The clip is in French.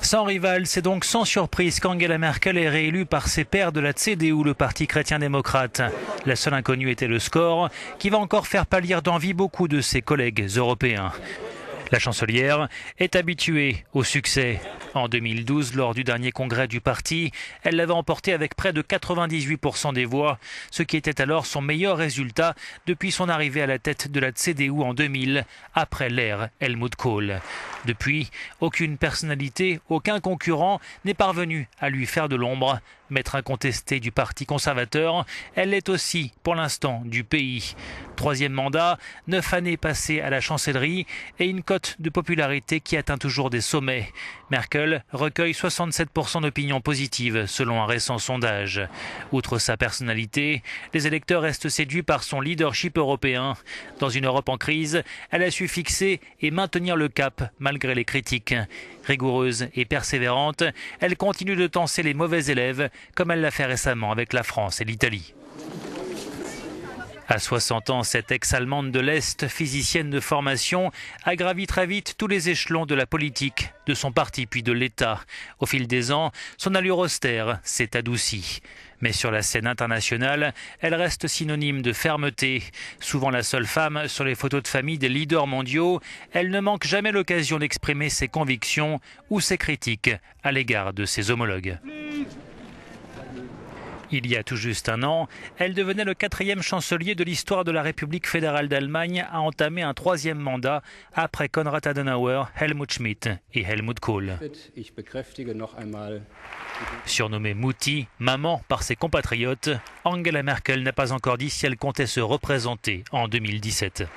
Sans rival, c'est donc sans surprise qu'Angela Merkel est réélue par ses pairs de la CDU, le parti chrétien-démocrate. La seule inconnue était le score, qui va encore faire pâlir d'envie beaucoup de ses collègues européens. La chancelière est habituée au succès. En 2012, lors du dernier congrès du parti, elle l'avait emporté avec près de 98% des voix, ce qui était alors son meilleur résultat depuis son arrivée à la tête de la CDU en 2000, après l'ère Helmut Kohl. Depuis, aucune personnalité, aucun concurrent n'est parvenu à lui faire de l'ombre. Maître incontesté du Parti conservateur, elle l'est aussi, pour l'instant, du pays. 3e mandat, 9 années passées à la chancellerie et une cote de popularité qui atteint toujours des sommets. Merkel recueille 67% d'opinions positives, selon un récent sondage. Outre sa personnalité, les électeurs restent séduits par son leadership européen. Dans une Europe en crise, elle a su fixer et maintenir le cap, malgré les critiques. Rigoureuse et persévérante, elle continue de tancer les mauvais élèves, comme elle l'a fait récemment avec la France et l'Italie. À 60 ans, cette ex-allemande de l'Est, physicienne de formation, a gravi très vite tous les échelons de la politique, de son parti puis de l'État. Au fil des ans, son allure austère s'est adoucie. Mais sur la scène internationale, elle reste synonyme de fermeté. Souvent la seule femme sur les photos de famille des leaders mondiaux, elle ne manque jamais l'occasion d'exprimer ses convictions ou ses critiques à l'égard de ses homologues. Il y a tout juste un an, elle devenait le 4e chancelier de l'histoire de la République fédérale d'Allemagne à entamer un 3e mandat après Konrad Adenauer, Helmut Schmidt et Helmut Kohl. Surnommée Mutti, maman par ses compatriotes, Angela Merkel n'a pas encore dit si elle comptait se représenter en 2017.